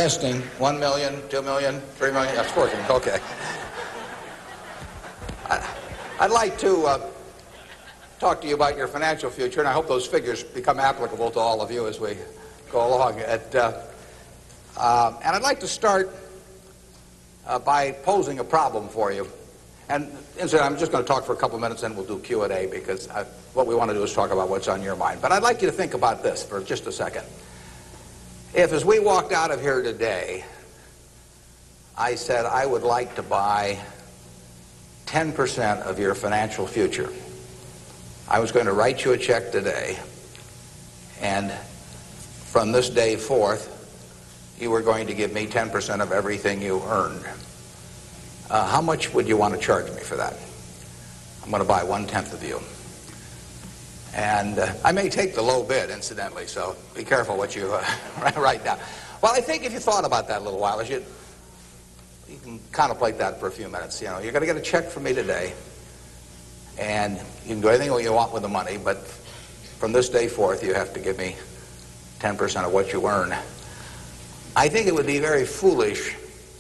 Testing. 1 million, 2 million, 3 million. That's working. Okay. I'd like to talk to you about your financial future, and I hope those figures become applicable to all of you as we go along. And I'd like to start by posing a problem for you. And incidentally, I'm just going to talk for a couple minutes, and we'll do Q&A, because what we want to do is talk about what's on your mind. But I'd like you to think about this for just a second. If, as we walked out of here today, I said I would like to buy 10% of your financial future, I was going to write you a check today, and from this day forth, you were going to give me 10% of everything you earned. How much would you want to charge me for that? I'm going to buy 1/10 of you. And I may take the low bid, incidentally, so be careful what you write down. Well, I think if you thought about that a little while, you can contemplate that for a few minutes. You know, you're going to get a check from me today, and you can do anything you want with the money, but from this day forth, you have to give me 10% of what you earn. I think it would be very foolish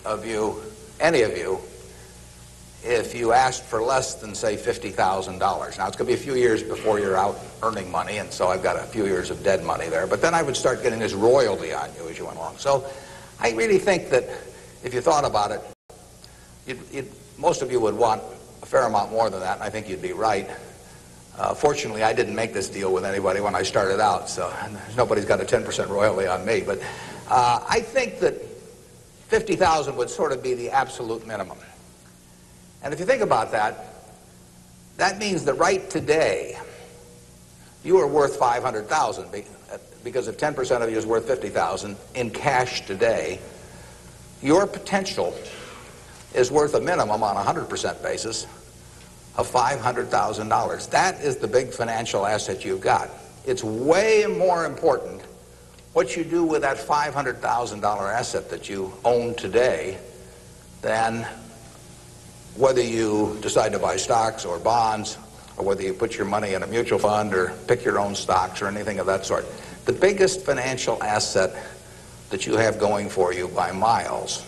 of you, any of you, if you asked for less than, say, $50,000. Now, it's going to be a few years before you're out earning money, and so I've got a few years of dead money there. But then I would start getting this royalty on you as you went along. So I really think that if you thought about it, most of you would want a fair amount more than that, and I think you'd be right. Fortunately, I didn't make this deal with anybody when I started out, so nobody's got a 10% royalty on me. But I think that $50,000 would sort of be the absolute minimum. And if you think about that, that means that right today, you are worth $500,000, because if 10% of you is worth $50,000 in cash today, your potential is worth a minimum on a 100% basis of $500,000. That is the big financial asset you've got. It's way more important what you do with that $500,000 asset that you own today than whether you decide to buy stocks or bonds, or whether you put your money in a mutual fund or pick your own stocks or anything of that sort. The biggest financial asset that you have going for you by miles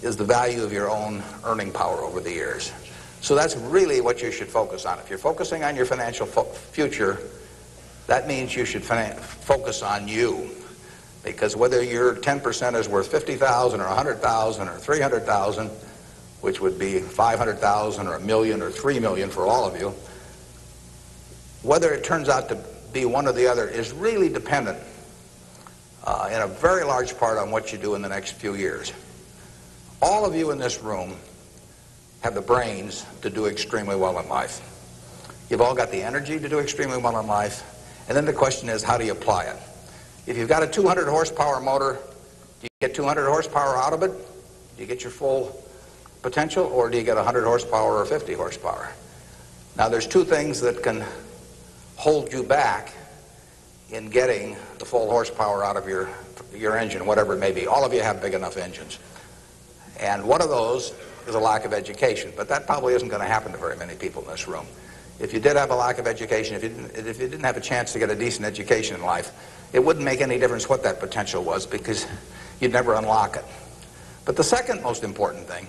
is the value of your own earning power over the years. So that's really what you should focus on. If you're focusing on your financial future, that means you should focus on you. Because whether your 10% is worth $50,000 or $100,000 or $300,000, which would be $500,000 or $1 million or $3 million for all of you, whether it turns out to be one or the other is really dependent in a very large part on what you do in the next few years. All of you in this room have the brains to do extremely well in life. You've all got the energy to do extremely well in life, and then the question is, how do you apply it? If you've got a 200 horsepower motor, do you get 200 horsepower out of it? Do you get your full potential, or do you get 100 horsepower or 50 horsepower? Now, there's two things that can hold you back in getting the full horsepower out of your engine, whatever it may be. All of you have big enough engines. And one of those is a lack of education, but that probably isn't going to happen to very many people in this room. If you did have a lack of education, if you didn't have a chance to get a decent education in life, it wouldn't make any difference what that potential was, because you'd never unlock it. But the second most important thing,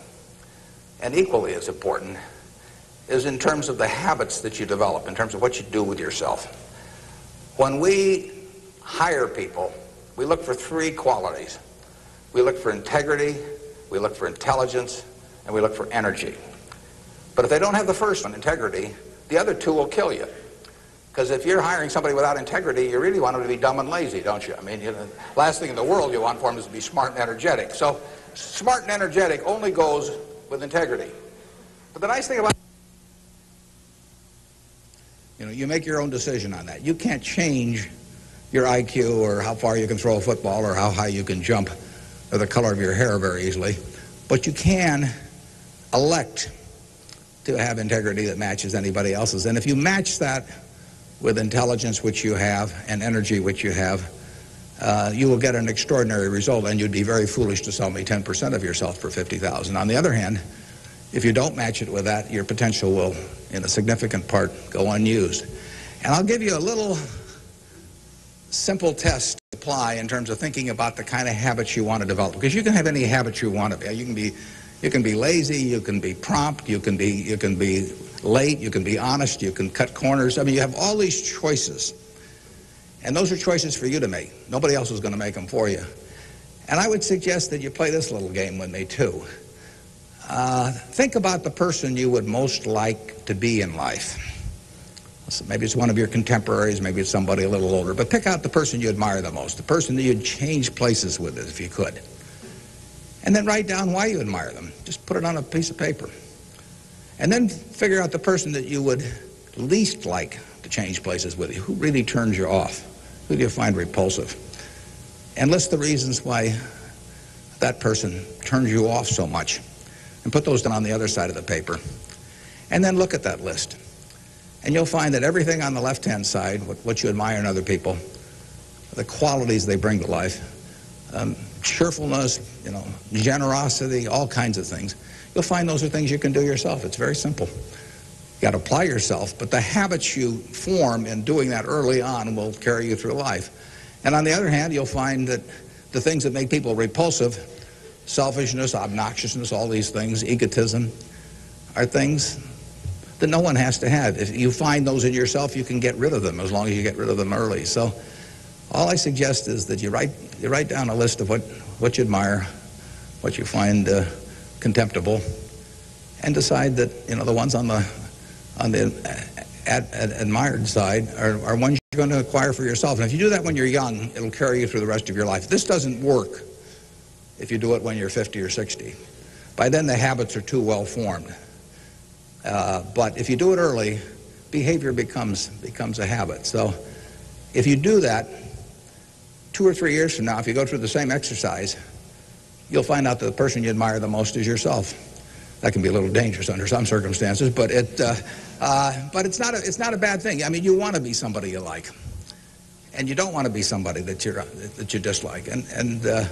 and equally as important, is in terms of the habits that you develop, in terms of what you do with yourself. When we hire people, we look for three qualities. We look for integrity, we look for intelligence, and we look for energy. But if they don't have the first one, integrity, the other two will kill you. Because if you're hiring somebody without integrity, you really want them to be dumb and lazy, don't you? I mean, the last thing in the world you want for them is to be smart and energetic. So smart and energetic only goes with integrity. But the nice thing about, you make your own decision on that. You can't change your IQ or how far you can throw a football or how high you can jump or the color of your hair very easily. But you can elect to have integrity that matches anybody else's. And if you match that with intelligence, which you have, and energy, which you have, you will get an extraordinary result, and you'd be very foolish to sell me 10% of yourself for $50,000. On the other hand, if you don't match it with that, your potential will, in a significant part, go unused. And I'll give you a little simple test to apply in terms of thinking about the kind of habits you want to develop. Because you can have any habit you want to be. You can be lazy, you can be prompt, you can be late, you can be honest, you can cut corners. I mean, you have all these choices. And those are choices for you to make. Nobody else is going to make them for you. And I would suggest that you play this little game with me, too. Think about the person you would most like to be in life. So maybe it's one of your contemporaries, maybe it's somebody a little older, but pick out the person you admire the most, the person that you'd change places with if you could. And then write down why you admire them. Just put it on a piece of paper. And then figure out the person that you would least like to change places with you. Who really turns you off? Who do you find repulsive? And list the reasons why that person turns you off so much. And put those down on the other side of the paper. And then look at that list. And you'll find that everything on the left-hand side, what you admire in other people, the qualities they bring to life, cheerfulness, generosity, all kinds of things, you'll find those are things you can do yourself. It's very simple. You got to apply yourself, but the habits you form in doing that early on will carry you through life. And on the other hand, you'll find that the things that make people repulsive, selfishness, obnoxiousness, all these things, egotism, are things that no one has to have. If you find those in yourself, you can get rid of them as long as you get rid of them early. So all I suggest is that you write down a list of what you admire, what you find contemptible, and decide that the ones on the admired side are ones you're going to acquire for yourself. And if you do that when you're young, it'll carry you through the rest of your life. This doesn't work if you do it when you're 50 or 60. By then the habits are too well formed. But if you do it early, behavior becomes a habit. So if you do that, 2 or 3 years from now, if you go through the same exercise, you'll find out that the person you admire the most is yourself. That can be a little dangerous under some circumstances, but it's not a bad thing. I mean, you want to be somebody you like, and you don't want to be somebody that you dislike. And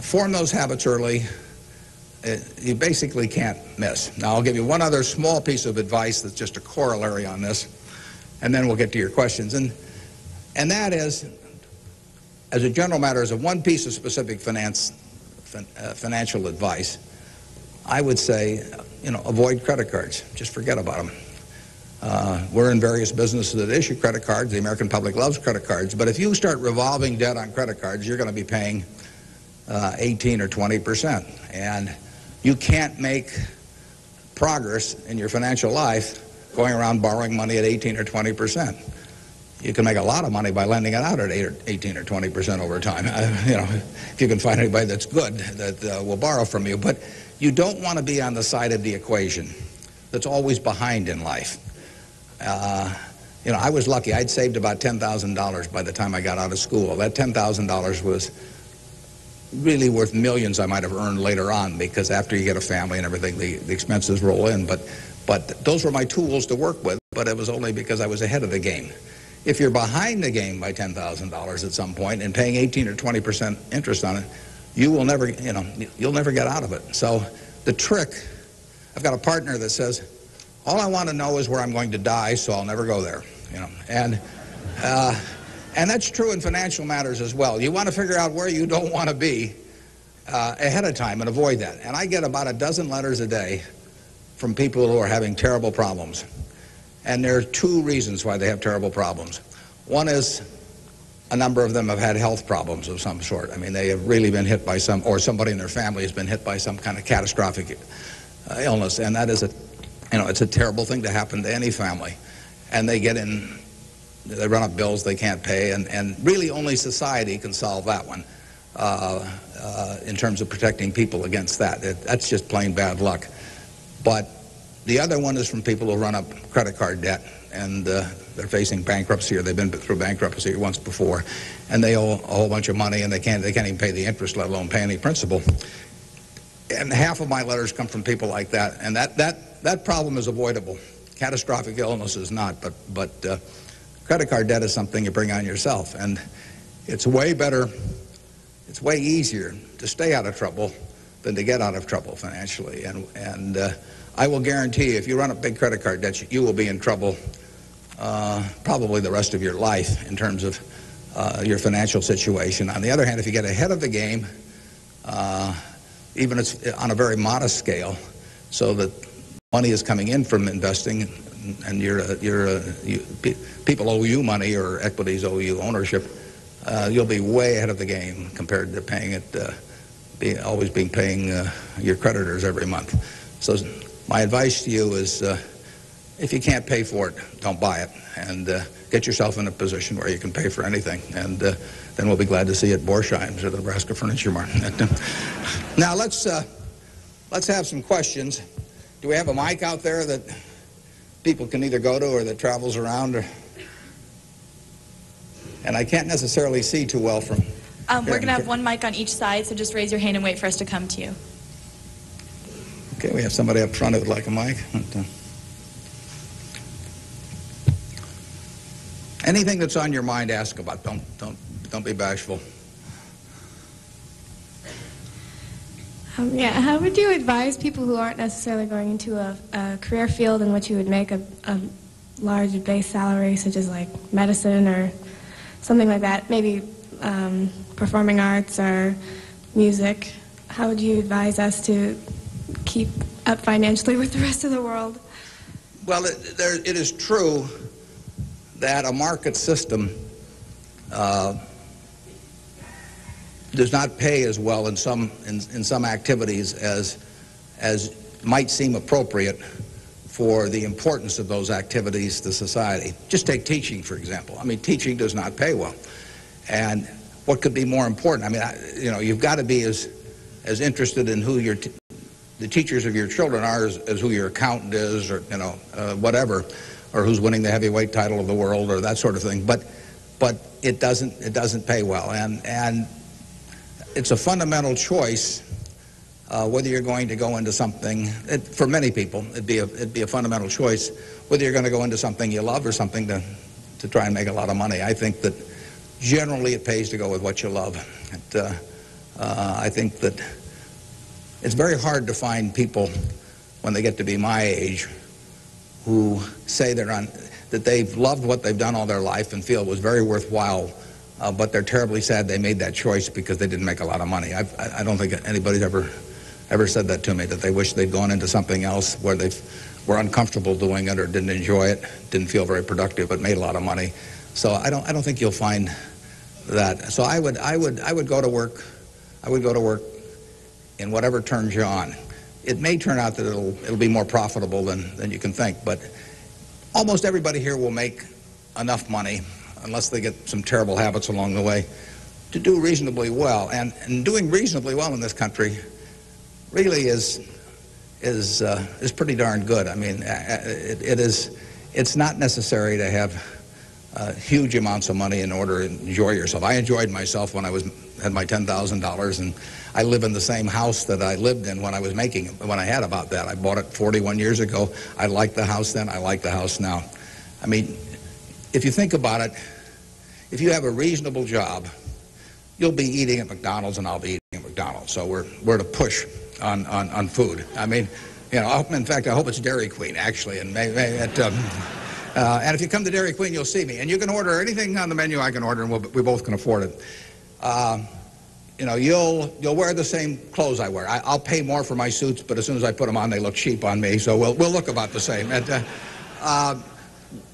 form those habits early. You basically can't miss. Now, I'll give you one other small piece of advice that's just a corollary on this, and then we'll get to your questions. And that is, as a general matter, as a one piece of specific financial advice, I would say, avoid credit cards. Just forget about them. We're in various businesses that issue credit cards. The American public loves credit cards. But if you start revolving debt on credit cards, you're going to be paying 18 or 20%. And you can't make progress in your financial life going around borrowing money at 18 or 20%. You can make a lot of money by lending it out at 18 or 20% over time. If you can find anybody that's good that will borrow from you. But you don't want to be on the side of the equation that's always behind in life. I was lucky. I'd saved about $10,000 by the time I got out of school. That $10,000 was really worth millions I might have earned later on, because after you get a family and everything, the expenses roll in. But those were my tools to work with, but it was only because I was ahead of the game. If you're behind the game by $10,000 at some point and paying 18 or 20% interest on it, you will never, you'll never get out of it. So the trick, I've got a partner that says, all I want to know is where I'm going to die, so I'll never go there. And that's true in financial matters as well. You want to figure out where you don't want to be ahead of time and avoid that. And I get about a dozen letters a day from people who are having terrible problems. And there are 2 reasons why they have terrible problems. One is a number of them have had health problems of some sort. I mean, they have really been hit by or somebody in their family has been hit by some kind of catastrophic illness. And that is it's a terrible thing to happen to any family. And they run up bills they can't pay, and really only society can solve that one in terms of protecting people against that. That's just plain bad luck. But the other one is from people who run up credit card debt, and they're facing bankruptcy, or they've been through bankruptcy once before, and they owe a whole bunch of money, and they can't even pay the interest, let alone pay any principal. And half of my letters come from people like that, and that problem is avoidable. Catastrophic illness is not, but credit card debt is something you bring on yourself, and it's way better, it's way easier to stay out of trouble than to get out of trouble financially. And I will guarantee you, if you run up big credit card debts, you will be in trouble probably the rest of your life in terms of your financial situation. On the other hand, if you get ahead of the game, even it's on a very modest scale, so that money is coming in from investing, and people owe you money or equities owe you ownership, you'll be way ahead of the game compared to paying it, always paying your creditors every month. So my advice to you is, if you can't pay for it, don't buy it, and get yourself in a position where you can pay for anything, and then we'll be glad to see you at Borsheim's or the Nebraska Furniture Market. Now let's have some questions. Do we have a mic out there that people can either go to or that travels around? And I can't necessarily see too well from we're going to have one mic on each side, so just raise your hand and wait for us to come to you. Okay, we have somebody up front who would like a mic. Anything that's on your mind, ask about. Don't be bashful. Yeah, how would you advise people who aren't necessarily going into a career field in which you would make a large base salary, such as like medicine or something like that, maybe performing arts or music? How would you advise us to keep up financially with the rest of the world? Well, it is true that a market system does not pay as well in some activities as might seem appropriate for the importance of those activities to society. Just take teaching, for example. I mean, teaching does not pay well. And what could be more important? I mean, you've got to be as interested in who the teachers of your children are as who your accountant is, or whatever, or who's winning the heavyweight title of the world, or that sort of thing. But it doesn't pay well, and it's a fundamental choice whether you're going to go into something. For many people, it'd be a fundamental choice whether you're going to go into something you love or something to try and make a lot of money. I think that generally it pays to go with what you love. I think that it's very hard to find people when they get to be my age who say that they've loved what they've done all their life and feel it was very worthwhile, but they're terribly sad they made that choice because they didn't make a lot of money. I don't think anybody's ever said that to me, that they wish they'd gone into something else where they were uncomfortable doing it or didn't enjoy it, didn't feel very productive, but made a lot of money. So I don't think you'll find that. So I would go to work. I would go to work in whatever turns you on. It may turn out that it'll be more profitable than you can think, but almost everybody here will make enough money, unless they get some terrible habits along the way, to do reasonably well. And doing reasonably well in this country really is pretty darn good. I mean, it's not necessary to have huge amounts of money in order to enjoy yourself. I enjoyed myself when I had my $10,000, and I live in the same house that I lived in when I had about that. I bought it 41 years ago. I liked the house then. I like the house now. I mean, if you think about it, if you have a reasonable job, you'll be eating at McDonald's and I'll be eating at McDonald's. So we're at a push on food. I mean, in fact, I hope it's Dairy Queen, actually, and and if you come to Dairy Queen, you'll see me. And you can order anything on the menu I can order, and we both can afford it. You'll wear the same clothes I wear. I'll pay more for my suits, but as soon as I put them on, they look cheap on me. So we'll look about the same.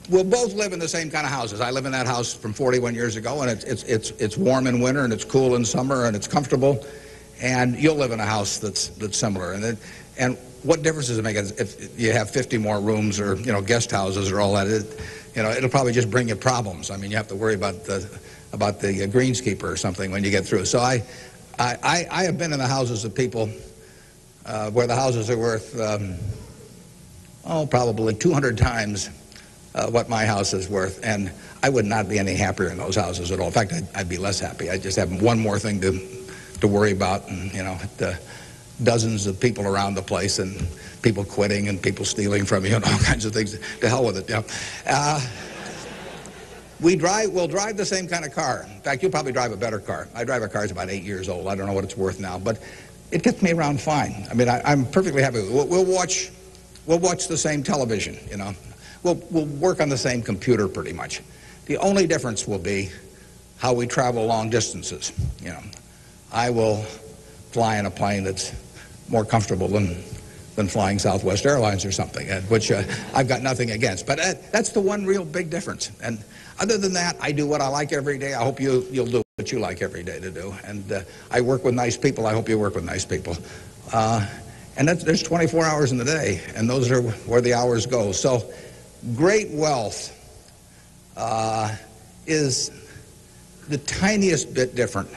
We'll both live in the same kind of houses. I live in that house from 41 years ago, and it's warm in winter, and it's cool in summer, and it's comfortable. And you'll live in a house that's similar. And what difference does it make if you have 50 more rooms or guest houses or all that? It'll probably just bring you problems. I mean, you have to worry about the greenskeeper or something when you get through. So I have been in the houses of people where the houses are worth probably 200 times what my house is worth, and I would not be any happier in those houses at all. In fact, I'd be less happy. I just have one more thing to worry about, and dozens of people around the place, and people quitting, and people stealing from you, and all kinds of things. To hell with it. We'll drive the same kind of car. In fact, you'll probably drive a better car. I drive a car that's about 8 years old. I don't know what it's worth now, but it gets me around fine. I mean, I'm perfectly happy. We'll watch the same television. We'll work on the same computer pretty much. The only difference will be how we travel long distances. You know, I will fly in a plane that's more comfortable than flying Southwest Airlines or something, which I've got nothing against. But that's the one real big difference. And other than that, I do what I like every day. I hope you'll do what you like every day to do. And I work with nice people. I hope you work with nice people. And there's 24 hours in the day, and those are where the hours go. So great wealth is the tiniest bit different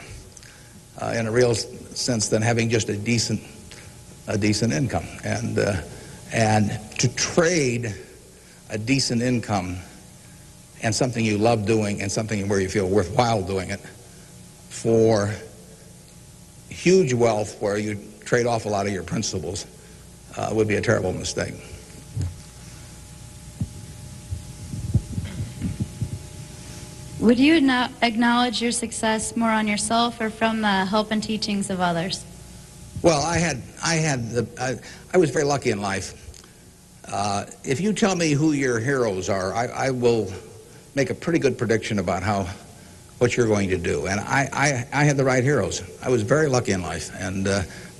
in a real sense than having just a decent income. And to trade a decent income and something you love doing and something where you feel worthwhile doing it for huge wealth where you trade off a lot of your principles would be a terrible mistake. Would you acknowledge your success more on yourself or from the help and teachings of others? Well, I was very lucky in life. If you tell me who your heroes are, I will make a pretty good prediction about what you're going to do. And I had the right heroes. I was very lucky in life, and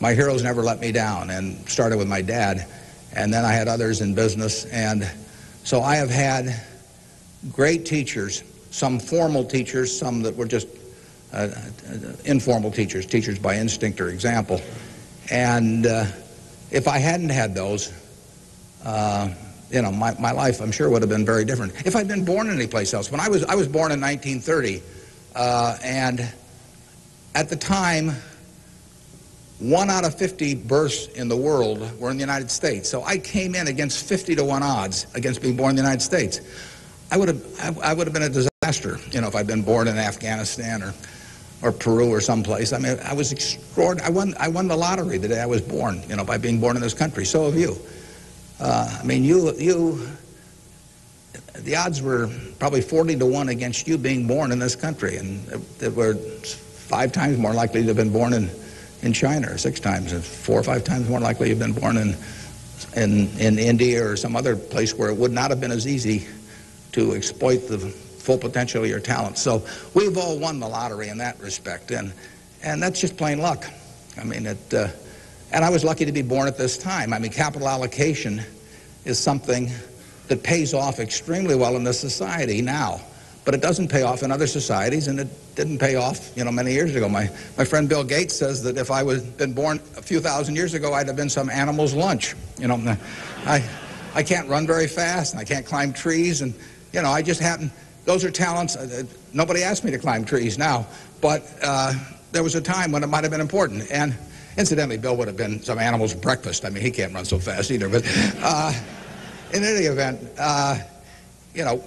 my heroes never let me down. And started with my dad, and then I had others in business, and so I have had great teachers. Some formal teachers, some that were just informal teachers, teachers by instinct or example. And if I hadn't had those, you know, my life, I'm sure, would have been very different. If I'd been born anyplace else. When I was born in 1930, and at the time, 1 out of 50 births in the world were in the United States. So I came in against 50 to 1 odds against being born in the United States. I would have been a disaster, you know, if I'd been born in Afghanistan or Peru or someplace. I mean, I was extraordinary. I won the lottery the day I was born, you know, by being born in this country. So have you. I mean, the odds were probably 40 to 1 against you being born in this country, and they were 5 times more likely to have been born in China, or 6 times, and 4 or 5 times more likely to have been born in India or some other place where it would not have been as easy to exploit the full potential of your talent. So we've all won the lottery in that respect, and that's just plain luck. I mean, and I was lucky to be born at this time. I mean, capital allocation is something that pays off extremely well in this society now, but it doesn't pay off in other societies, and it didn't pay off, you know, many years ago. My friend Bill Gates says that if I been born a few thousand years ago, I'd have been some animal's lunch. You know, I can't run very fast, and I can't climb trees, and you know, I just happen. Those are talents. Nobody asked me to climb trees now, but there was a time when it might have been important. And incidentally, Bill would have been some animal's breakfast. I mean, he can't run so fast either. But in any event, you know,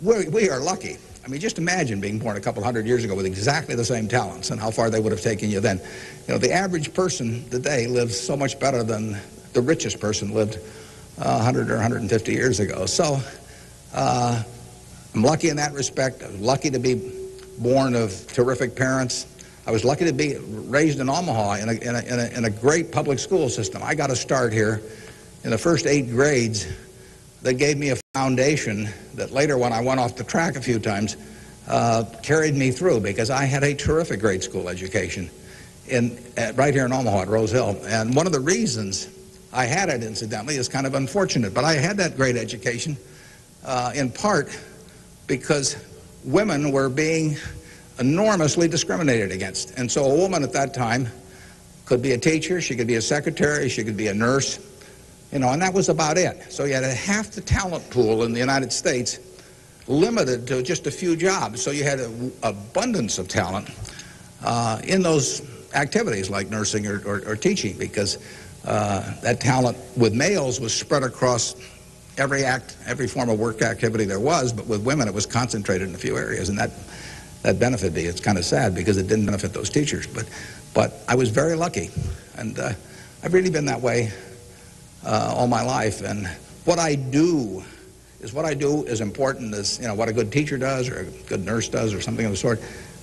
we are lucky. I mean, just imagine being born a couple hundred years ago with exactly the same talents and how far they would have taken you then. You know, the average person today lives so much better than the richest person lived 100 or 150 years ago. So I'm lucky in that respect. I was lucky to be born of terrific parents. I was lucky to be raised in Omaha in a great public school system. I got a start here in the first 8 grades that gave me a foundation that later, when I went off the track a few times, carried me through, because I had a terrific grade school education right here in Omaha at Rose Hill. And one of the reasons I had it, incidentally, is kind of unfortunate, but I had that great education in part because women were being enormously discriminated against. And so a woman at that time could be a teacher, she could be a secretary, she could be a nurse, you know, and that was about it. So you had half the talent pool in the United States limited to just a few jobs. So you had an abundance of talent in those activities like nursing or teaching, because that talent with males was spread across every form of work activity there was, but with women it was concentrated in a few areas, and that benefited me. It's kind of sad because it didn't benefit those teachers, but I was very lucky, and I've really been that way all my life. And what I do is important as, you know, what a good teacher does or a good nurse does or something of the sort.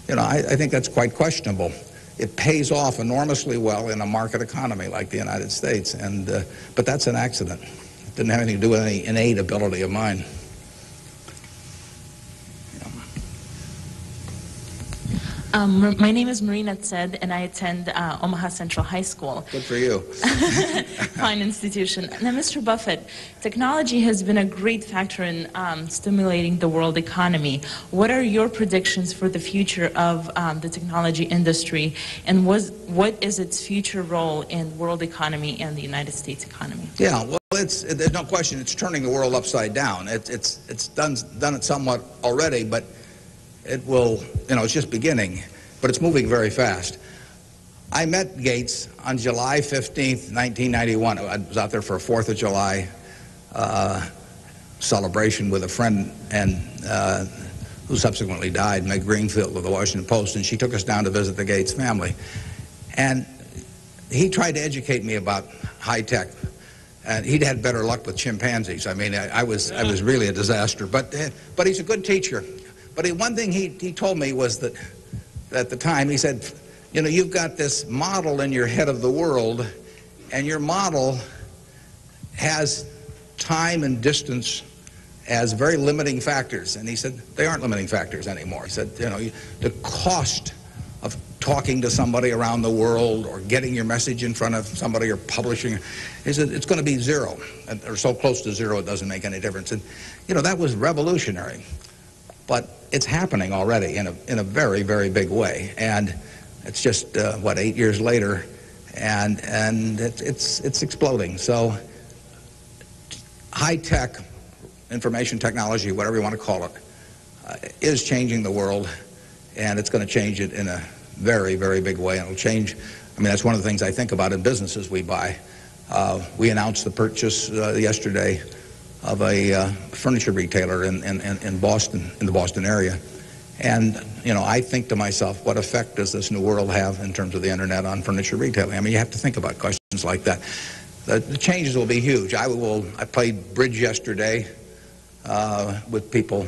You know, I think that's quite questionable. It pays off enormously well in a market economy like the United States, and but that's an accident. It didn't have anything to do with any innate ability of mine. My name is Marina Tsed, and I attend Omaha Central High School. Good for you. Fine institution. Now, Mr. Buffett, technology has been a great factor in stimulating the world economy. What are your predictions for the future of the technology industry, and what is its future role in world economy and the United States economy? Yeah, well, there's no question it's turning the world upside down. It's done it somewhat already, but it will, it's just beginning, but it's moving very fast. I met Gates on July 15th, 1991. I was out there for a 4th of July celebration with a friend and who subsequently died, Meg Greenfield of the Washington Post, and she took us down to visit the Gates family. And he tried to educate me about high tech. And he'd had better luck with chimpanzees. I mean, I was really a disaster. But he's a good teacher. But one thing he told me was that at the time, he said, you've got this model in your head of the world, and your model has time and distance as very limiting factors. And he said, they aren't limiting factors anymore. He said, the cost of talking to somebody around the world or getting your message in front of somebody or publishing, he said, it's going to be zero, or so close to zero it doesn't make any difference. And, that was revolutionary. But it's happening already in a very, very big way. And it's just, 8 years later, and it's exploding. So high-tech information technology, whatever you want to call it, is changing the world, and it's going to change it in a very, very big way. And it'll change, that's one of the things I think about in businesses we buy. We announced the purchase yesterday of a furniture retailer in Boston, in the Boston area. And, I think to myself, what effect does this new world have in terms of the internet on furniture retailing? You have to think about questions like that. The changes will be huge. I played bridge yesterday with people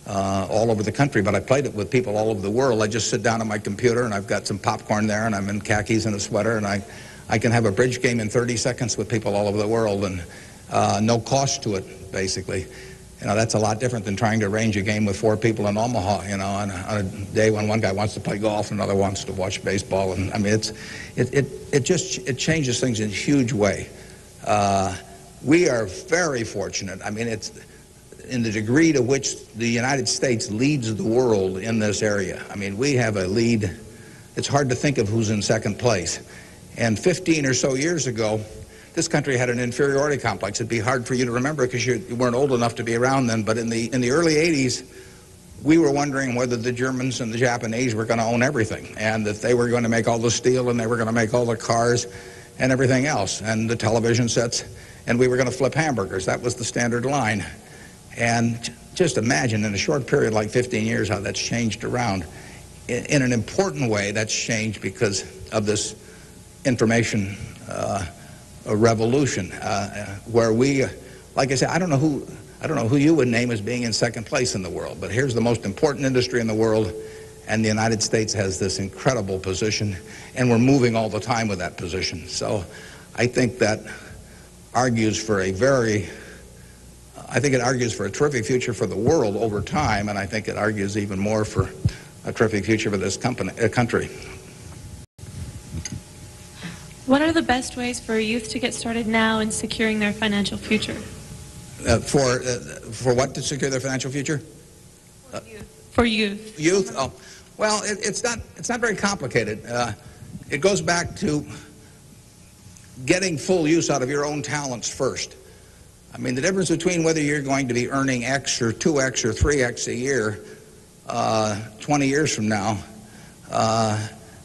all over the country, but I played it with people all over the world. I just sit down on my computer, and I've got some popcorn there, and I'm in khakis and a sweater, and I can have a bridge game in 30 seconds with people all over the world, and no cost to it, basically. That's a lot different than trying to arrange a game with 4 people in Omaha, on a day when one guy wants to play golf and another wants to watch baseball. And it changes things in a huge way. We are very fortunate. It's in the degree to which the United States leads the world in this area. We have a lead. It's hard to think of who's in second place. And 15 or so years ago, this country had an inferiority complex. It'd be hard for you to remember because you weren't old enough to be around then, but in the early 80s, we were wondering whether the Germans and the Japanese were going to own everything, and that they were going to make all the steel, and they were going to make all the cars and everything else, and the television sets, and we were going to flip hamburgers. That was the standard line. And just imagine in a short period like 15 years how that's changed around. In an important way, that's changed because of this information a revolution, where we, like I said, I don't know who you would name as being in second place in the world, but here's the most important industry in the world, and the United States has this incredible position, and we're moving all the time with that position. So I think that argues for a terrific future for the world over time, and I think it argues even more for a terrific future for this country. What are the best ways for youth to get started now in securing their financial future? For what to secure their financial future? For youth. Youth? Oh, well, it's not very complicated. It goes back to getting full use out of your own talents first. The difference between whether you're going to be earning X or 2X or 3X a year 20 years from now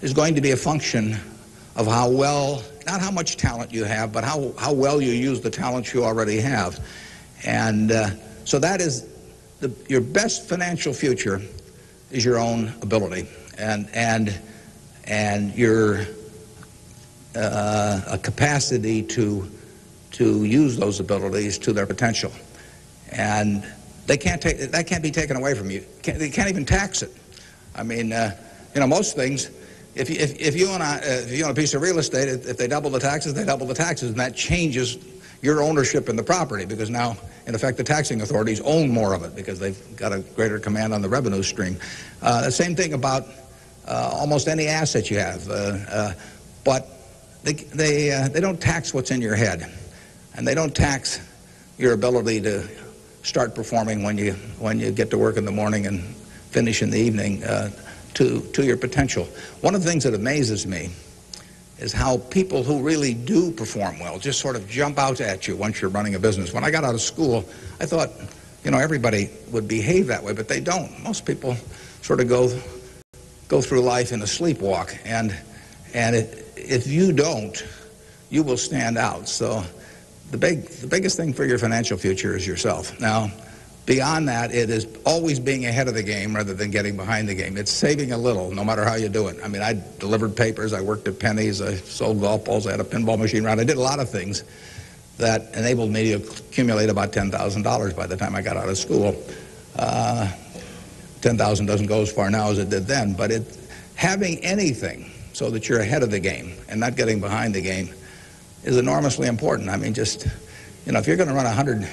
is going to be a function of how well, not how much talent you have, but how well you use the talents you already have. And so that is your best financial future is your own ability and your a capacity to use those abilities to their potential. And that can't be taken away from you. They can't even tax it. Most things, if you own a piece of real estate, if they double the taxes, they double the taxes, and that changes your ownership in the property, because now, in effect, the taxing authorities own more of it because they've got a greater command on the revenue stream. The same thing about almost any asset you have. But they don't tax what's in your head, and they don't tax your ability to start performing when you get to work in the morning and finish in the evening to your potential. One of the things that amazes me is how people who really do perform well just sort of jump out at you once you're running a business. When I got out of school, I thought, you know, everybody would behave that way, but they don't. Most people sort of go through life in a sleepwalk, and if you don't, you will stand out. So the biggest thing for your financial future is yourself. Now, beyond that, it is always being ahead of the game rather than getting behind the game. It's saving a little, no matter how you do it. I mean, I delivered papers, I worked at Penny's, I sold golf balls, I had a pinball machine around. I did a lot of things that enabled me to accumulate about $10,000 by the time I got out of school. 10,000 doesn't go as far now as it did then, but having anything so that you're ahead of the game and not getting behind the game is enormously important. I mean, just, you know, if you're going to run a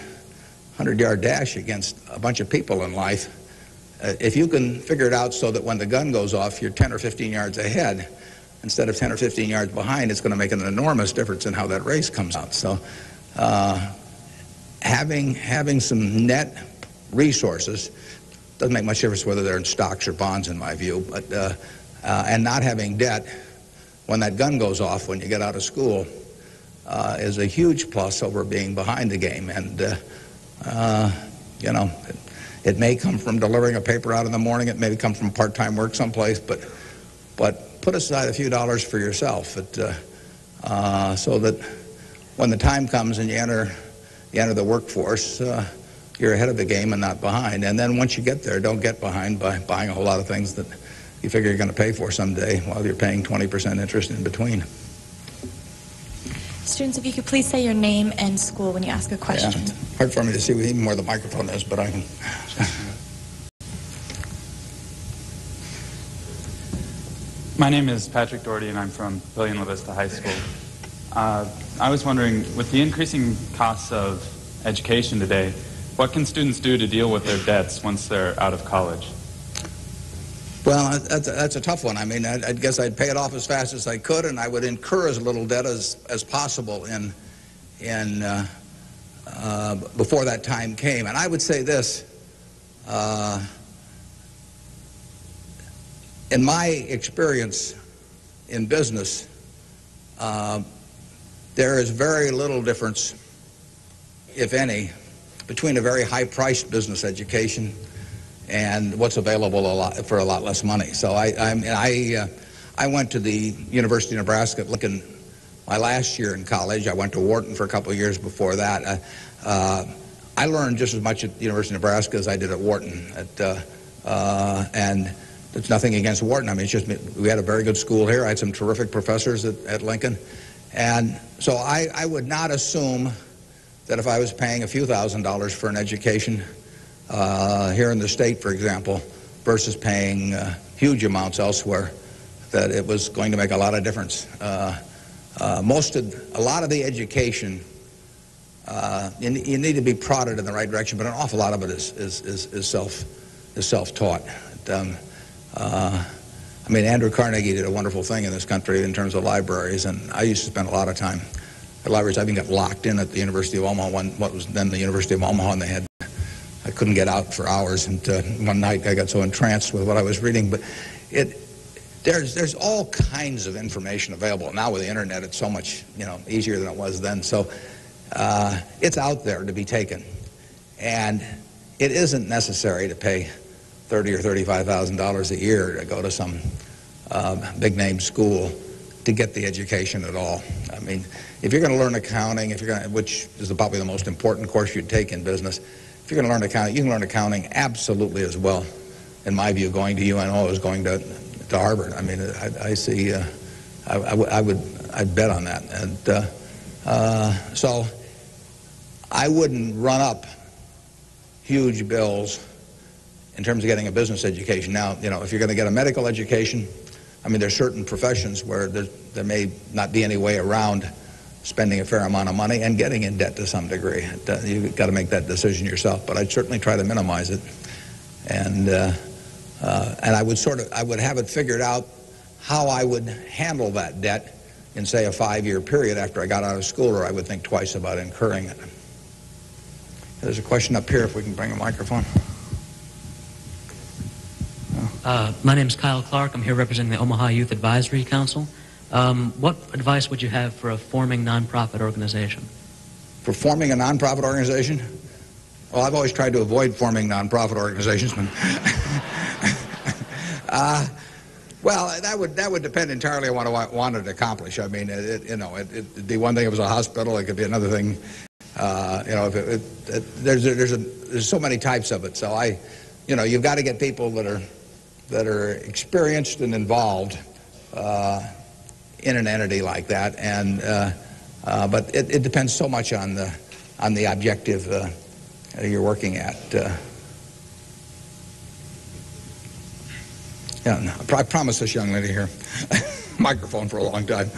100-yard dash against a bunch of people in life, if you can figure it out so that when the gun goes off, you're 10 or 15 yards ahead instead of 10 or 15 yards behind, it's going to make an enormous difference in how that race comes out. So having some net resources doesn't make much difference whether they're in stocks or bonds, in my view, but and not having debt when that gun goes off when you get out of school is a huge plus over being behind the game. And you know, it may come from delivering a paper out in the morning, it may come from part-time work someplace, but put aside a few dollars for yourself so that when the time comes and you enter the workforce, you're ahead of the game and not behind. And then once you get there, don't get behind by buying a whole lot of things that you figure you're going to pay for someday while you're paying 20% interest in between. Students, if you could please say your name and school when you ask a question. Yeah, it's hard for me to see even where the microphone is, but I can. My name is Patrick Doherty, and I'm from William La Vista High School. I was wondering, with the increasing costs of education today, what can students do to deal with their debts once they're out of college? Well, that's a tough one. I mean, I guess I'd pay it off as fast as I could, and I would incur as little debt as possible before that time came. And I would say this, in my experience in business, there is very little difference, if any, between a very high-priced business education and what's available for a lot less money. So I went to the University of Nebraska at Lincoln my last year in college. I went to Wharton for a couple of years before that. I learned just as much at the University of Nebraska as I did at Wharton. And it's nothing against Wharton. I mean, it's just we had a very good school here. I had some terrific professors at Lincoln. And so I would not assume that if I was paying a few $1,000s for an education here in the state, for example, versus paying huge amounts elsewhere, that it was going to make a lot of difference. A lot of the education, you need to be prodded in the right direction, but an awful lot of it is self-taught. I mean, Andrew Carnegie did a wonderful thing in this country in terms of libraries, and I used to spend a lot of time at libraries. I even got locked in at the University of Omaha, what was then the University of Omaha, and I couldn't get out for hours. And one night I got so entranced with what I was reading. But there's all kinds of information available now with the internet. It's so much easier than it was then. So it's out there to be taken, and it isn't necessary to pay $30,000 or $35,000 a year to go to some big-name school to get the education at all. I mean, if you're going to learn accounting, which is probably the most important course you'd take in business, if you're going to learn accounting, you can learn accounting absolutely as well, in my view, going to UNO as going to Harvard. I mean, I see. I'd bet on that, and so I wouldn't run up huge bills in terms of getting a business education. Now, if you're going to get a medical education, I mean, there's certain professions where there may not be any way around spending a fair amount of money and getting in debt to some degree. You've got to make that decision yourself, but I'd certainly try to minimize it. And and I would have it figured out how I would handle that debt in, say, a 5-year period after I got out of school, or I would think twice about incurring it. There's a question up here, if we can bring a microphone. My name is Kyle Clark. I'm here representing the Omaha Youth Advisory Council. What advice would you have for a forming nonprofit organization? For forming a nonprofit organization? Well, I've always tried to avoid forming nonprofit organizations. Well, that would depend entirely on what I wanted to accomplish. I mean, it'd be one thing if it was a hospital. It could be another thing. There's so many types of it. So you've got to get people that are experienced and involved in an entity like that. And but it depends so much on the objective you're working at. Yeah, no, I promised this young lady here microphone for a long time.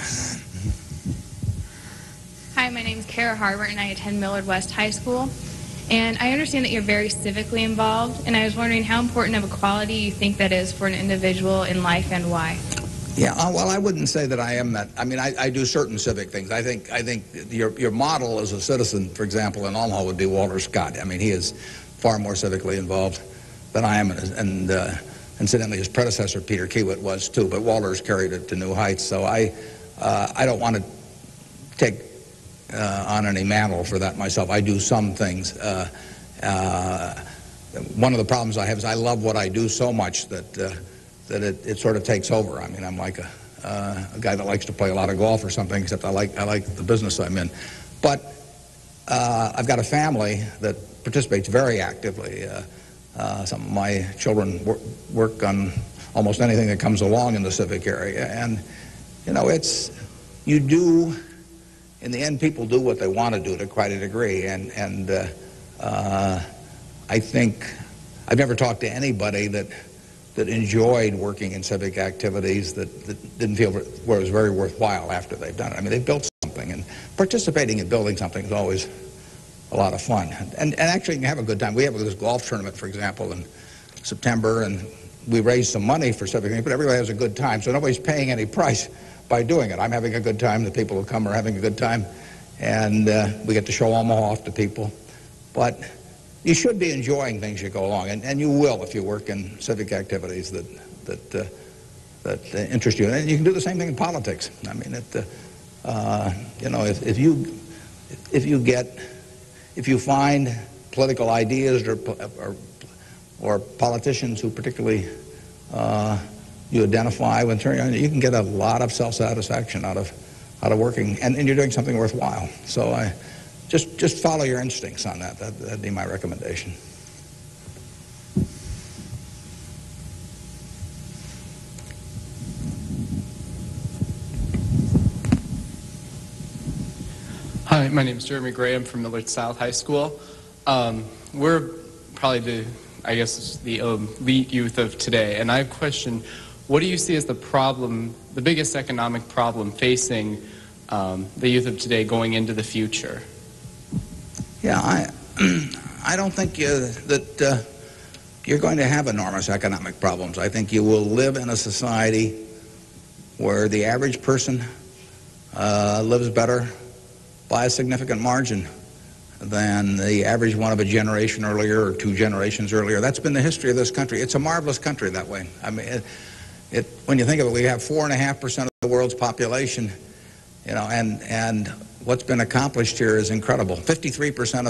Hi, my name is Kara Harbert, and I attend Millard West High School. And I understand that you're very civically involved, and I was wondering how important of a quality you think that is for an individual in life and why. Yeah, well, I wouldn't say that I am that. I mean, I do certain civic things. I think your model as a citizen, for example, in Omaha would be Walter Scott. I mean, he is far more civically involved than I am, and incidentally, his predecessor, Peter Kiewit, was too, but Walter's carried it to new heights. So I don't want to take on any mantle for that myself. I do some things. One of the problems I have is I love what I do so much that it sort of takes over. I mean, I'm like a guy that likes to play a lot of golf or something, except I like the business I'm in. But I've got a family that participates very actively. Some of my children work on almost anything that comes along in the civic area. And, in the end, people do what they want to do to quite a degree. And I think I've never talked to anybody that enjoyed working in civic activities that didn't feel it was very worthwhile after they've done it. I mean, they've built something, and participating in building something is always a lot of fun. And actually, you can have a good time. We have this golf tournament, for example, in September, and we raise some money for civic things, but everybody has a good time, so nobody's paying any price by doing it. I'm having a good time. The people who come are having a good time, and we get to show Omaha off to people. But you should be enjoying things you go along, and you will if you work in civic activities that interest you. And you can do the same thing in politics. I mean, if you find political ideas or politicians who particularly you identify with, you can get a lot of self-satisfaction out of working, and you're doing something worthwhile. So just follow your instincts on that. That'd be my recommendation. Hi, my name is Jeremy Graham from Millard South High School. We're probably the elite youth of today, and I have a question. What do you see as the biggest economic problem facing the youth of today going into the future? Yeah, I don't think that you're going to have enormous economic problems. I think you will live in a society where the average person lives better by a significant margin than the average one of a generation earlier or 2 generations earlier. That's been the history of this country. It's a marvelous country that way. I mean, when you think of it, we have 4.5% of the world's population, and what's been accomplished here is incredible. 53%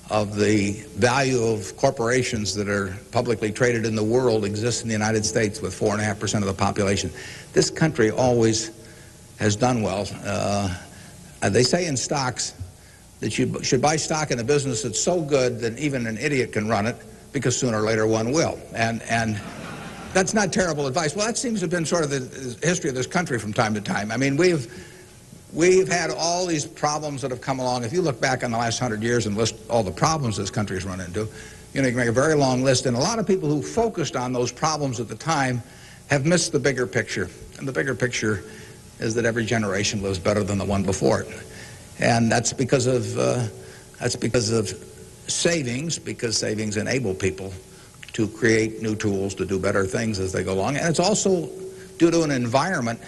of the value of corporations that are publicly traded in the world exists in the United States with 4.5% of the population. This country always has done well. They say in stocks that you should buy stock in a business that's so good that even an idiot can run it, because sooner or later one will. And that's not terrible advice. Well, that seems to have been sort of the history of this country from time to time. I mean, we've had all these problems that have come along. If you look back on the last 100 years and list all the problems this country has run into, you can make a very long list. And a lot of people who focused on those problems at the time have missed the bigger picture. And the bigger picture is that every generation lives better than the one before it. And that's because of savings, because savings enable people to create new tools to do better things as they go along. And it's also due to an environment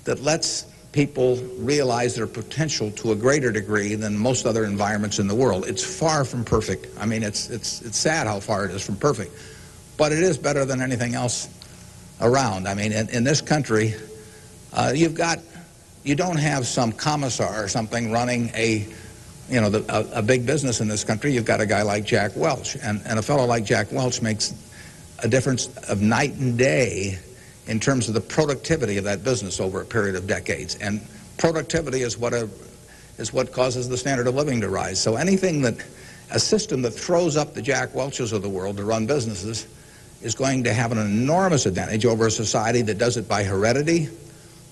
that lets people realize their potential to a greater degree than most other environments in the world. It's far from perfect. I mean, it's sad how far it is from perfect. But it is better than anything else around. I mean, in this country, you don't have some commissar or something running a big business in this country. You've got a guy like Jack Welch, and a fellow like Jack Welch makes a difference of night and day in terms of the productivity of that business over a period of decades. And productivity is what causes the standard of living to rise. So a system that throws up the Jack Welches of the world to run businesses is going to have an enormous advantage over a society that does it by heredity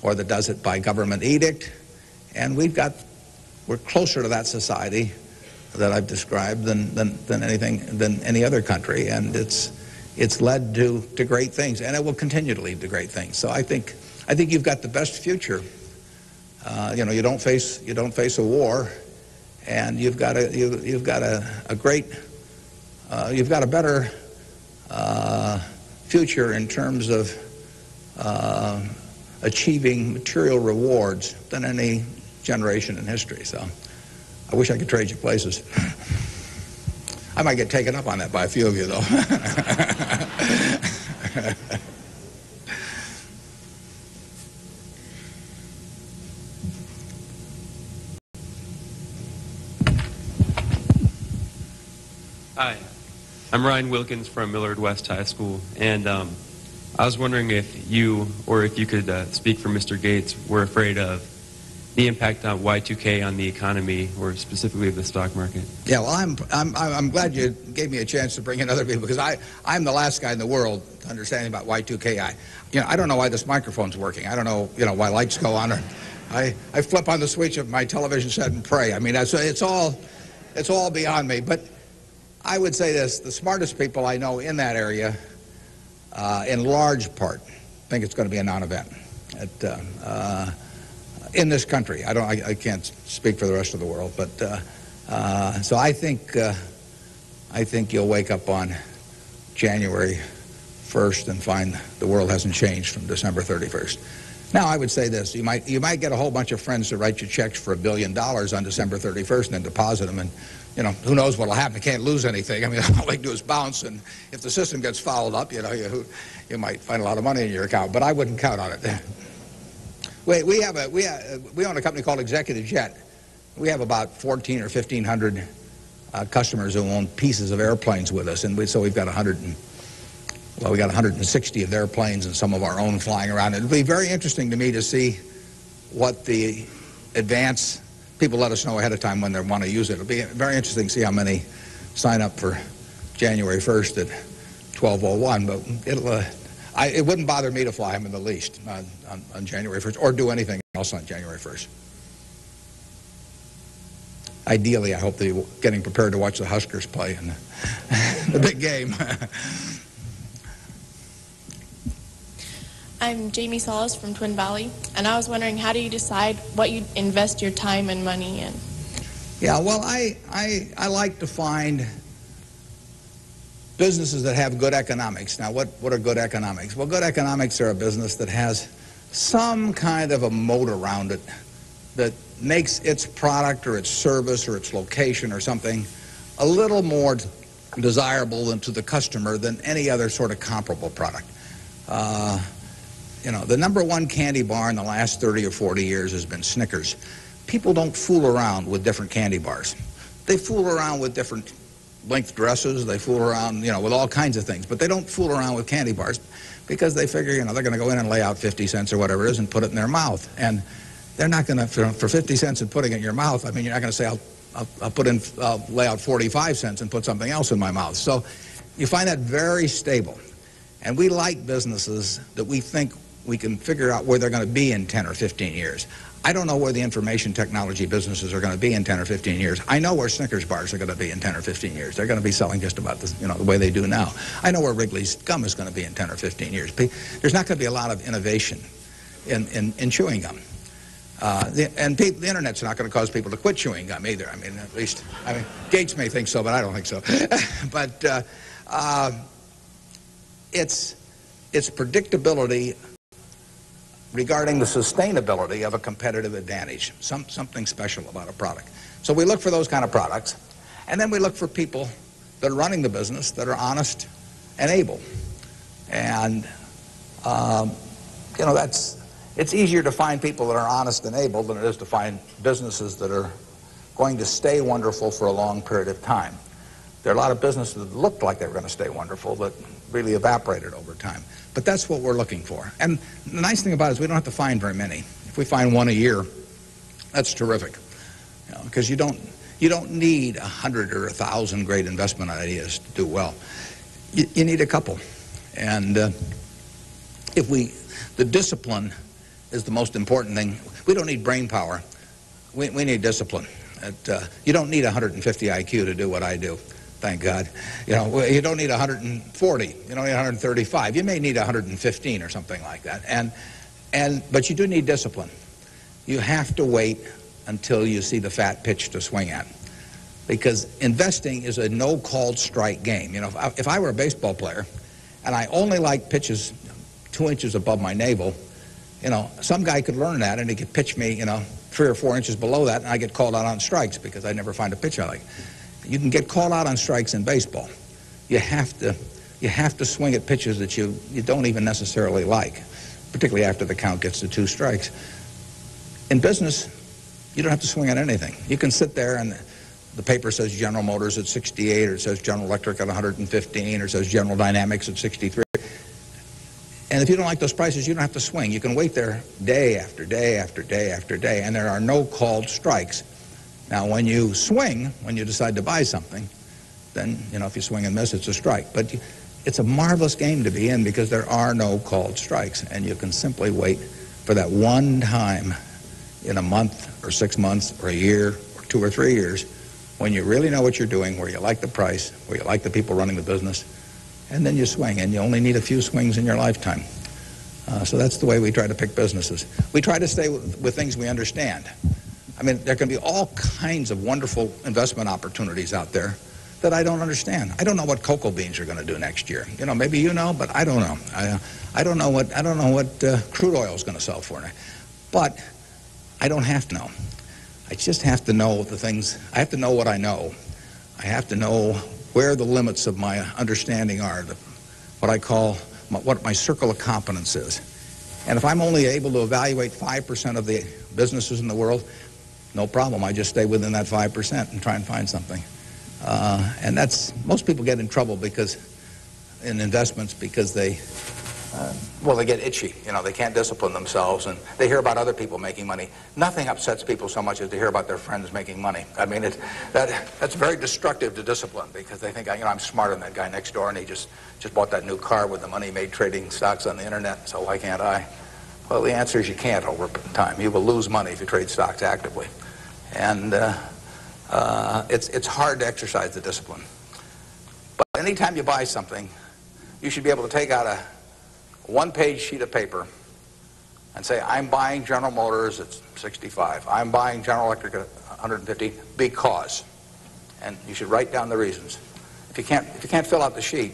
or that does it by government edict. And we're closer to that society that I've described than any other country, and it's led to great things, and it will continue to lead to great things. So I think you've got the best future. You don't face a war, and you've got a better future in terms of achieving material rewards than any generation in history. So I wish I could trade you places. I might get taken up on that by a few of you, though. Hi, I'm Ryan Wilkins from Millard West High School, and I was wondering if you could speak for Mr. Gates were afraid of the impact on Y2K on the economy, or specifically the stock market. Yeah, well, I'm glad you gave me a chance to bring in other people, because I'm the last guy in the world understanding about Y2K. I don't know why this microphone's working. I don't know why lights go on. Or I flip on the switch of my television set and pray. I mean, it's all beyond me. But I would say this: the smartest people I know in that area, in large part, think it's going to be a non-event. In this country, I can't speak for the rest of the world, but so I think you'll wake up on January 1st and find the world hasn't changed from December 31st. Now, I would say this: you might get a whole bunch of friends to write you checks for $1 billion on December 31st and then deposit them, and who knows what'll happen? You can't lose anything. I mean, all they do is bounce, and if the system gets fouled up, you might find a lot of money in your account. But I wouldn't count on it. We own a company called Executive Jet. We have about 1,400 or 1,500 customers who own pieces of airplanes with us, and so we've got 160 of their planes and some of our own flying around. It'll be very interesting to me to see what the advance people let us know ahead of time when they want to use it. It'll be very interesting to see how many sign up for January 1st at 12:01. But it wouldn't bother me to fly them in the least on January 1st, or do anything else on January 1st. Ideally, I hope they're getting prepared to watch the Huskers play in the big game. I'm Jamie Solis from Twin Valley, and I was wondering, how do you decide what you invest your time and money in? Yeah, well, I like to find businesses that have good economics. Now, what are good economics? Well, good economics are a business that has some kind of a moat around it that makes its product or its service or its location or something a little more desirable to the customer than any other sort of comparable product. The number one candy bar in the last 30 or 40 years has been Snickers. People don't fool around with different candy bars. They fool around with different length dresses. They fool around, with all kinds of things. But they don't fool around with candy bars because they figure, they're going to go in and lay out 50 cents or whatever it is and put it in their mouth. And they're not going to, for 50 cents and putting it in your mouth, I mean, you're not going to say, I'll lay out 45 cents and put something else in my mouth. So you find that very stable. And we like businesses that we think we can figure out where they're going to be in 10 or 15 years. I don't know where the information technology businesses are going to be in 10 or 15 years. I know where Snickers bars are going to be in 10 or 15 years. They're going to be selling just about the way they do now. I know where Wrigley's gum is going to be in 10 or 15 years. There's not going to be a lot of innovation in chewing gum. The internet's not going to cause people to quit chewing gum either. I mean, Gates may think so, but I don't think so. But it's predictability regarding the sustainability of a competitive advantage, something special about a product. So we look for those kind of products, and then we look for people that are running the business that are honest and able. And, you know, it's easier to find people that are honest and able than it is to find businesses that are going to stay wonderful for a long period of time. There are a lot of businesses that looked like they were going to stay wonderful that really evaporated over time. But that's what we're looking for. And the nice thing about it is we don't have to find very many. If we find one a year, that's terrific. Because you don't need 100 or 1,000 great investment ideas to do well. You need a couple. And the discipline is the most important thing. We don't need brain power. We need discipline. You don't need 150 IQ to do what I do. Thank God. You know, you don't need 140. You don't need 135. You may need 115 or something like that. But you do need discipline. You have to wait until you see the fat pitch to swing at. Because investing is a no-called strike game. You know, if I were a baseball player and I only liked pitches 2 inches above my navel, you know, some guy could learn that and he could pitch me, you know, 3 or 4 inches below that, and I get called out on strikes because I never find a pitch I like. You can get called out on strikes in baseball. You have to swing at pitches that you don't even necessarily like, particularly after the count gets to 2 strikes. In business, you don't have to swing at anything. You can sit there and the paper says General Motors at 68, or it says General Electric at 115, or it says General Dynamics at 63. And if you don't like those prices, you don't have to swing. You can wait there day after day after day after day, and there are no called strikes. Now, when you swing, when you decide to buy something, then, you know, if you swing and miss, it's a strike. But it's a marvelous game to be in because there are no called strikes, and you can simply wait for that one time in a month or 6 months or a year or 2 or 3 years when you really know what you're doing, where you like the price, where you like the people running the business, and then you swing, and you only need a few swings in your lifetime. So that's the way we try to pick businesses. We try to stay with things we understand. I mean, there can be all kinds of wonderful investment opportunities out there that I don't understand. I don't know what cocoa beans are going to do next year. You know, maybe you know, but I don't know. I don't know what crude oil is going to sell for. But I don't have to know. I just have to know the things. I have to know what I know. I have to know where the limits of my understanding are, what I call what my circle of competence is. And if I'm only able to evaluate 5% of the businesses in the world, no problem. I just stay within that 5% and try and find something. And most people get in trouble in investments because they get itchy. You know, they can't discipline themselves, and they hear about other people making money. Nothing upsets people so much as to hear about their friends making money. I mean, that's very destructive to discipline because they think, you know, I'm smarter than that guy next door, and he just bought that new car with the money he made trading stocks on the internet, so why can't I? Well, the answer is you can't over time. You will lose money if you trade stocks actively. And it's hard to exercise the discipline. But anytime you buy something, you should be able to take out a one-page sheet of paper and say, I'm buying General Motors at 65. I'm buying General Electric at 150 because. And you should write down the reasons. If you can't fill out the sheet,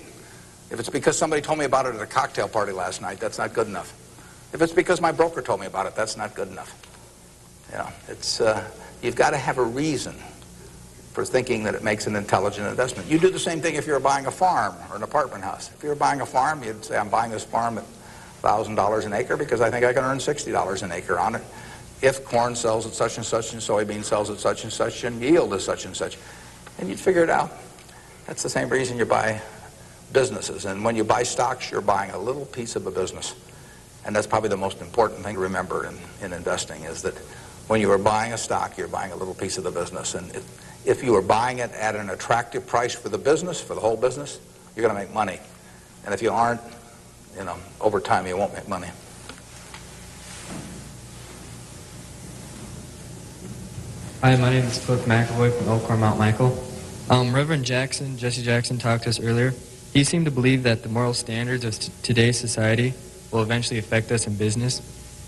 if it's because somebody told me about it at a cocktail party last night, that's not good enough. If it's because my broker told me about it, that's not good enough. You know, you've got to have a reason for thinking that it makes an intelligent investment. You do the same thing if you're buying a farm or an apartment house. If you're buying a farm, you'd say, I'm buying this farm at $1,000 an acre because I think I can earn $60 an acre on it. If corn sells at such and such, and soybean sells at such and such, and yield is such and such. And you'd figure it out. That's the same reason you buy businesses. And when you buy stocks, you're buying a little piece of a business. And that's probably the most important thing to remember in investing is that when you are buying a stock, you're buying a little piece of the business. And if you are buying it at an attractive price for the business, for the whole business, you're going to make money. And if you aren't, you know, over time you won't make money. Hi, my name is Cliff McAvoy from Elkhorn, Mount Michael. Reverend Jesse Jackson, talked to us earlier. He seemed to believe that the moral standards of today's society will eventually affect us in business.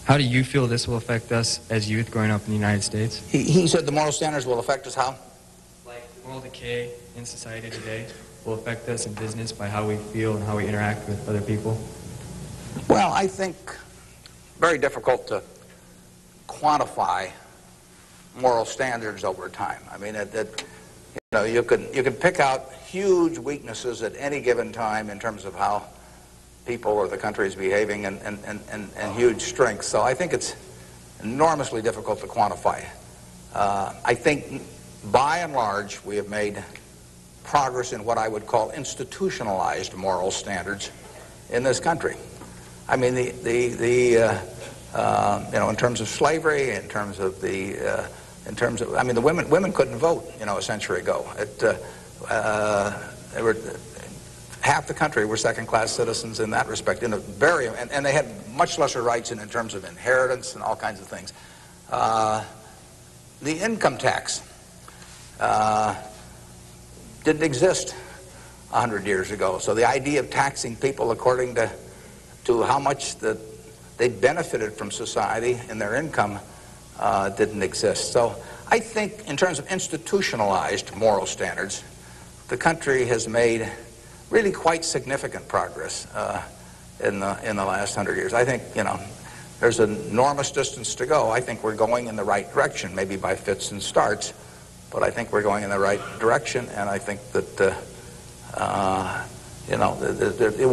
How do you feel this will affect us as youth growing up in the United States? He said the moral standards will affect us how? Like, the moral decay in society today will affect us in business by how we feel and how we interact with other people? Well, I think very difficult to quantify moral standards over time. I mean, you can pick out huge weaknesses at any given time in terms of how people or the country is behaving, and huge strengths. So I think it's enormously difficult to quantify. I think, by and large, we have made progress in what I would call institutionalized moral standards in this country. I mean, in terms of slavery, in terms of the women couldn't vote, a century ago. Half the country were second-class citizens in that respect, and they had much lesser rights in terms of inheritance and all kinds of things. The income tax didn't exist 100 years ago, so the idea of taxing people according to how much that they benefited from society and their income didn't exist. So I think in terms of institutionalized moral standards, the country has made really quite significant progress in the last 100 years. I think, there's an enormous distance to go. I think we're going in the right direction, maybe by fits and starts, but I think we're going in the right direction, and I think that it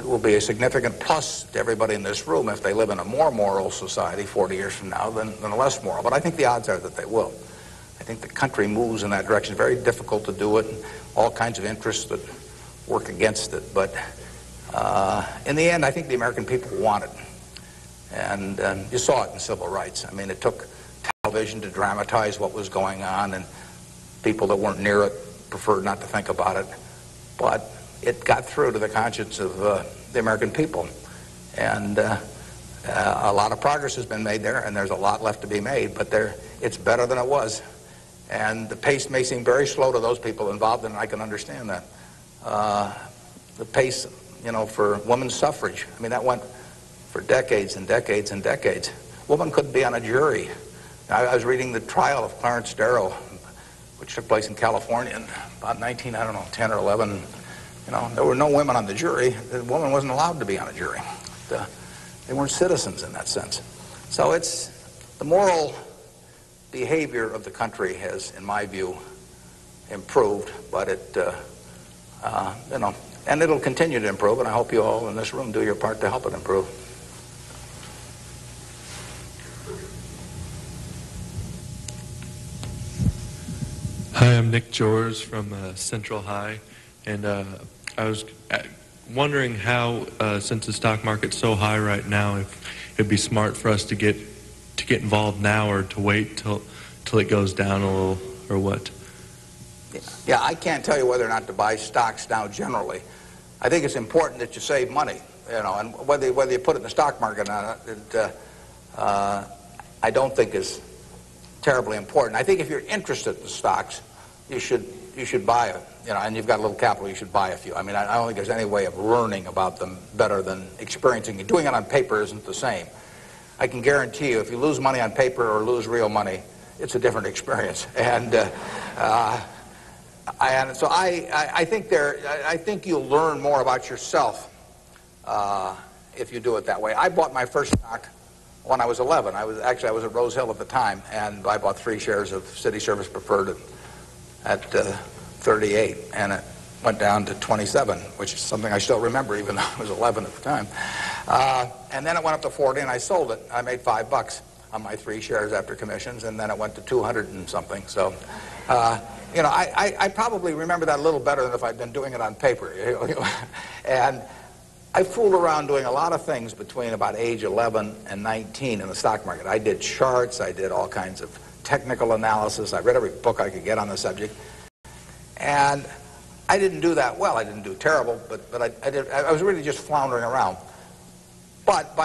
will be a significant plus to everybody in this room if they live in a more moral society 40 years from now than a less moral. But I think the odds are that they will. I think the country moves in that direction. It's very difficult to do it, and all kinds of interests that work against it. But in the end, I think the American people want it. And you saw it in civil rights. I mean, it took television to dramatize what was going on, and people that weren't near it preferred not to think about it. But it got through to the conscience of the American people. And a lot of progress has been made there, and there's a lot left to be made, but it's better than it was. And the pace may seem very slow to those people involved, and I can understand that. The pace, for women's suffrage, I mean, that went for decades and decades and decades. Women couldn't be on a jury. I was reading the trial of Clarence Darrow, which took place in California in about 10 or 11. There were no women on the jury. The woman wasn't allowed to be on a jury. They weren't citizens in that sense. So it's the moral behavior of the country has, in my view, improved, but and it'll continue to improve, and I hope you all in this room do your part to help it improve. Hi, I'm Nick Jors from Central High, and I was wondering how, since the stock market's so high right now, if it'd be smart for us to get involved now or to wait till it goes down a little, or what? Yeah, I can't tell you whether or not to buy stocks now generally. I think it's important that you save money, and whether you put it in the stock market or not, I don't think is terribly important. I think if you're interested in stocks, you should buy it, and you've got a little capital, you should buy a few. I mean, I don't think there's any way of learning about them better than experiencing it. Doing it on paper isn't the same. I can guarantee you, if you lose money on paper or lose real money, it's a different experience. And so I think you'll learn more about yourself if you do it that way. I bought my first stock when I was 11. I was at Rose Hill at the time, and I bought 3 shares of City Service Preferred at 38, and it went down to 27, which is something I still remember, even though I was 11 at the time. And then it went up to 40, and I sold it. I made $5 on my 3 shares after commissions, and then it went to 200 and something. So, I probably remember that a little better than if I'd been doing it on paper. And I fooled around doing a lot of things between about age 11 and 19 in the stock market. I did charts, I did all kinds of technical analysis, I read every book I could get on the subject. And I didn't do that well. I didn't do terrible, but I was really just floundering around. But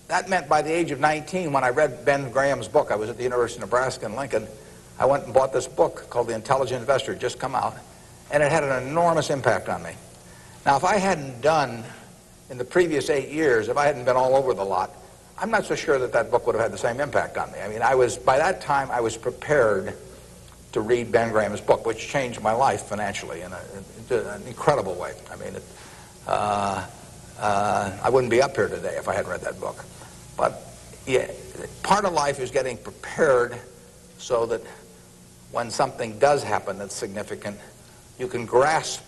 that meant by the age of 19, when I read Ben Graham's book, I was at the University of Nebraska in Lincoln, I went and bought this book called The Intelligent Investor, just come out, and it had an enormous impact on me. Now, if I hadn't done, in the previous 8 years, if I hadn't been all over the lot, I'm not so sure that book would have had the same impact on me. I mean, by that time, I was prepared to read Ben Graham's book, which changed my life financially in an incredible way. I mean, I wouldn't be up here today if I hadn't read that book. But yeah, part of life is getting prepared so that when something does happen that's significant, you can grasp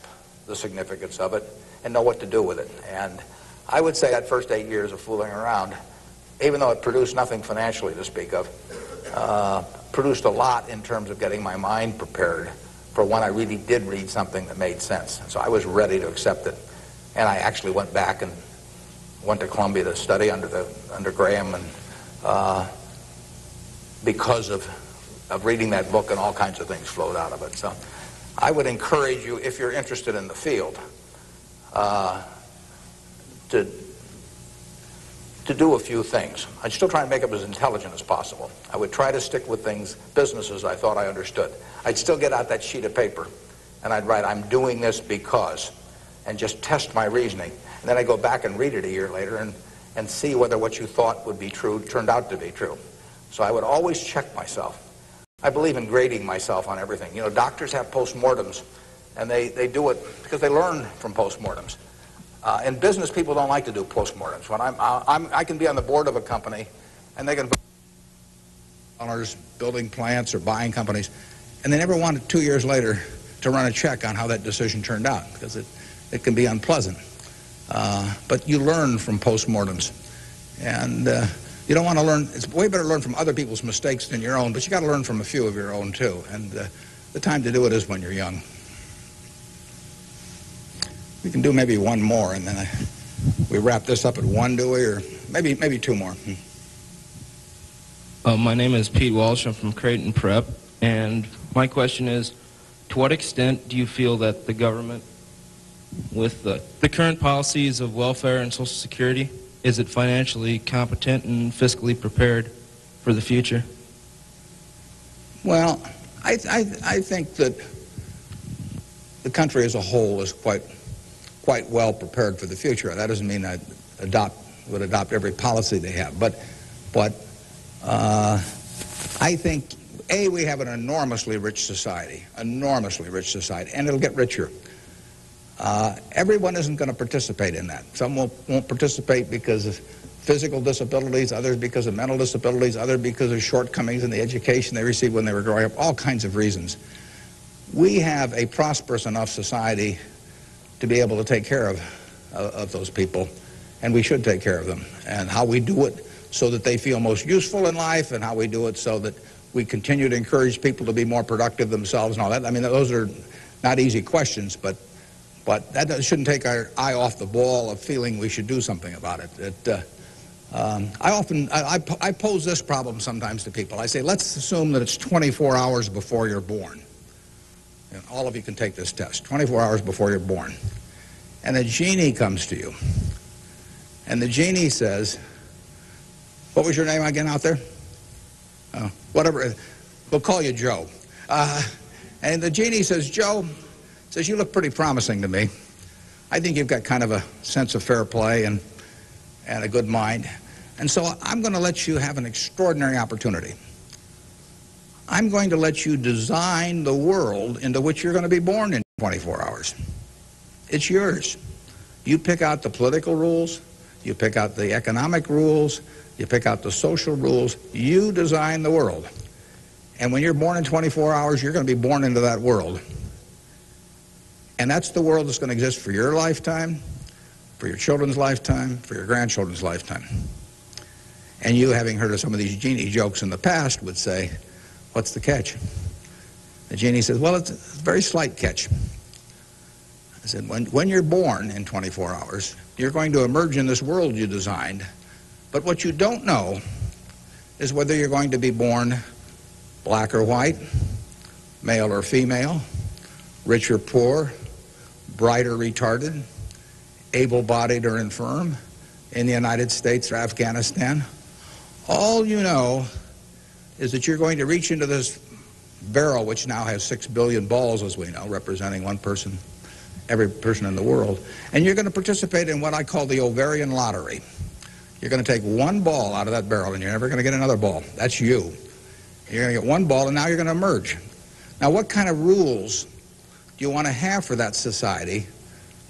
the significance of it and know what to do with it. And I would say that first 8 years of fooling around, even though it produced nothing financially to speak of, produced a lot in terms of getting my mind prepared for when I really did read something that made sense. And so I was ready to accept it. And I actually went back and went to Columbia to study under Graham, and because of reading that book, and all kinds of things flowed out of it. So I would encourage you, if you're interested in the field, to do a few things. I'd still try and make it as intelligent as possible. I would try to stick with businesses I thought I understood. I'd still get out that sheet of paper and I'd write, I'm doing this because, and just test my reasoning. And then I'd go back and read it a year later and see whether what you thought would be true turned out to be true. So I would always check myself. I believe in grading myself on everything. You know, doctors have postmortems, and they do it because they learn from postmortems. In business, people don't like to do postmortems. When I can be on the board of a company, and they can dollars building plants or buying companies, and they never want it 2 years later to run a check on how that decision turned out, because it can be unpleasant. But you learn from postmortems, and you don't want to learn. It's way better to learn from other people's mistakes than your own, but you got to learn from a few of your own too. And the time to do it is when you're young. We can do maybe one more, and then we wrap this up at 1, do we? Or maybe 2 more. My name is Pete Walsh. I'm from Creighton Prep, and my question is, to what extent do you feel that the government, with the current policies of welfare and Social Security, is it financially competent and fiscally prepared for the future? Well, I think that the country as a whole is quite well prepared for the future. That doesn't mean I would adopt every policy they have, but I think, A, we have an enormously rich society, and it'll get richer. Everyone isn't going to participate in that. Some won't participate because of physical disabilities, others because of mental disabilities, others because of shortcomings in the education they received when they were growing up, all kinds of reasons. We have a prosperous enough society to be able to take care of those people, and we should take care of them. And how we do it so that they feel most useful in life, and how we do it so that we continue to encourage people to be more productive themselves and all that. I mean, those are not easy questions, but that shouldn't take our eye off the ball of feeling we should do something about it. I pose this problem sometimes to people. I say, let's assume that it's 24 hours before you're born. And all of you can take this test, 24 hours before you're born. And a genie comes to you. And the genie says, what was your name again out there? Whatever, we'll call you Joe. And the genie says, Joe, says, you look pretty promising to me. I think you've got kind of a sense of fair play and a good mind. And so I'm going to let you have an extraordinary opportunity. I'm going to let you design the world into which you're going to be born in 24 hours. It's yours. You pick out the political rules, you pick out the economic rules, you pick out the social rules, you design the world. And when you're born in 24 hours, you're going to be born into that world. And that's the world that's going to exist for your lifetime, for your children's lifetime, for your grandchildren's lifetime. And you, having heard of some of these genie jokes in the past, would say, what's the catch? The genie says, well, it's a very slight catch. I said, when you're born in 24 hours, you're going to emerge in this world you designed. But what you don't know is whether you're going to be born black or white, male or female, rich or poor, bright or retarded, able-bodied or infirm, in the United States or Afghanistan. All you know is that you're going to reach into this barrel, which now has 6 billion balls, as we know, representing one person, every person in the world, and you're going to participate in what I call the ovarian lottery. You're going to take one ball out of that barrel, and you're never going to get another ball. That's you. You're going to get one ball, and now you're going to emerge. Now, what kind of rules do you want to have for that society,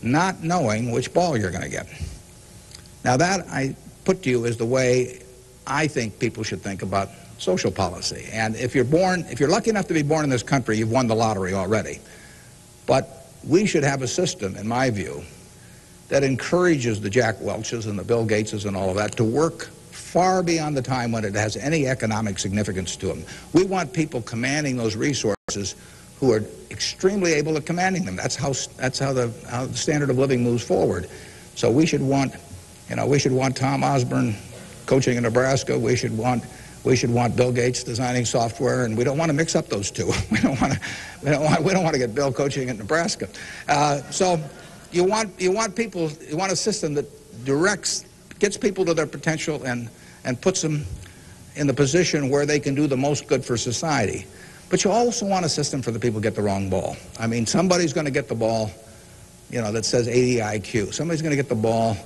not knowing which ball you're going to get? Now, that I put to you is the way I think people should think about social policy. And if you're lucky enough to be born in this country, you've won the lottery already. But we should have a system, in my view, that encourages the Jack Welches and the Bill Gateses and all of that to work far beyond the time when it has any economic significance to them. We want people commanding those resources who are extremely able at commanding them. That's how the standard of living moves forward. So we should want, Tom Osborne coaching in Nebraska. We should want Bill Gates designing software, and we don't want to mix up those two. We don't want to get Bill coaching in Nebraska. So you want a system that gets people to their potential and puts them in the position where they can do the most good for society. But you also want a system for the people who get the wrong ball. I mean, somebody's going to get the ball, that says 80 IQ. Somebody's going to get the ball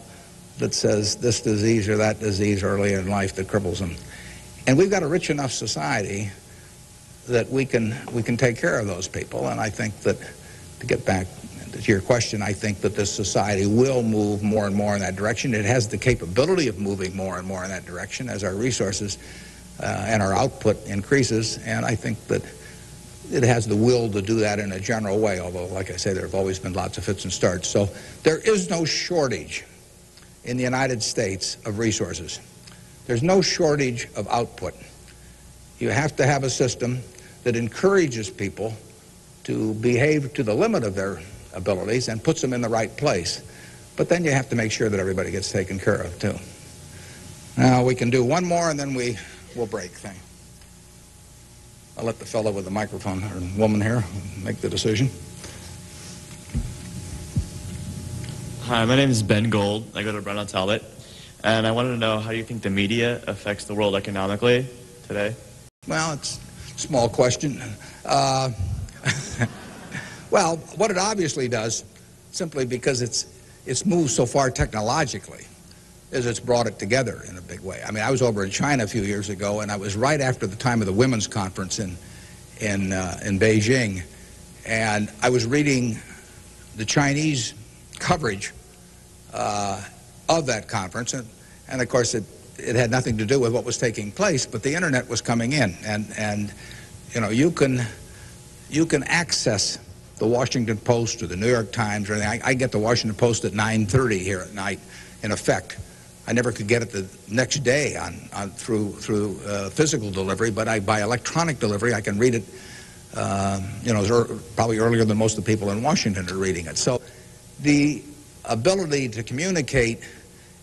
that says this disease or that disease early in life that cripples them. And we've got a rich enough society that we can take care of those people. And I think that, to get back to your question, I think that this society will move more and more in that direction. It has the capability of moving more and more in that direction as our resources and our output increases. And I think that it has the will to do that in a general way, although, like I say, there have always been lots of fits and starts. So there is no shortage in the United States of resources. There's no shortage of output. You have to have a system that encourages people to behave to the limit of their abilities and puts them in the right place. But then you have to make sure that everybody gets taken care of, too. Now, we can do one more, and then we'll break. I'll let the fellow with the microphone, or woman here, make the decision. Hi, my name is Ben Gold. I go to Brown Talbot. And I wanted to know how you think the media affects the world economically today. Well, it's a small question. Well, what it obviously does, simply because it's moved so far technologically, is it's brought it together in a big way. I mean, I was over in China a few years ago, and I was right after the time of the women's conference in Beijing, and I was reading the Chinese coverage of that conference, and of course it had nothing to do with what was taking place, but the internet was coming in, and you can access the Washington Post or the New York Times or anything. I get the Washington Post at 9:30 here at night. In effect, I never could get it the next day through physical delivery, but by electronic delivery I can read it. Probably earlier than most of the people in Washington are reading it. So the ability to communicate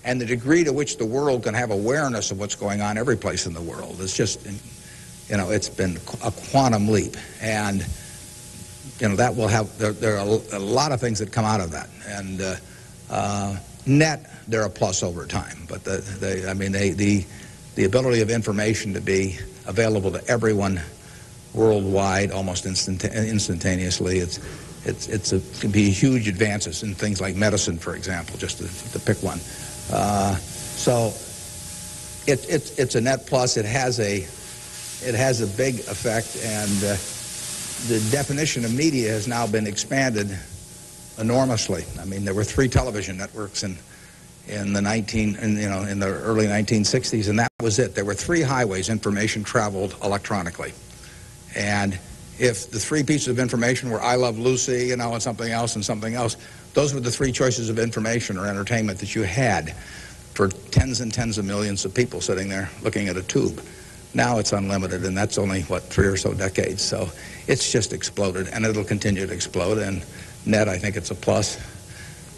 and the degree to which the world can have awareness of what's going on every place in the world is just, it's been a quantum leap. And, that will have, there are a lot of things that come out of that. And net, they're a plus over time. But the ability of information to be available to everyone worldwide almost instantaneously, it can be huge advances in things like medicine, for example, just to pick one. So it's a net plus. It has a big effect, and the definition of media has now been expanded enormously. I mean, there were 3 television networks in the early 1960s, and that was it. There were 3 highways information traveled electronically, and if the 3 pieces of information were I Love Lucy, and something else, those were the 3 choices of information or entertainment that you had for tens and tens of millions of people sitting there looking at a tube. Now it's unlimited, and that's only, 3 or so decades. So it's just exploded, and it'll continue to explode. And net, I think it's a plus.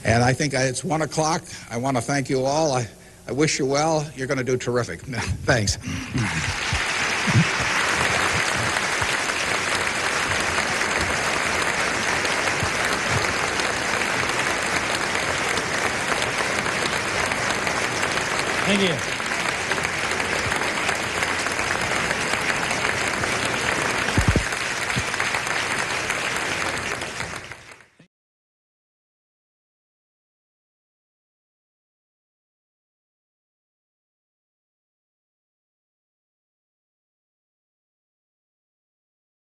And I think it's 1 o'clock. I want to thank you all. I wish you well. You're going to do terrific. Thanks. Thank you.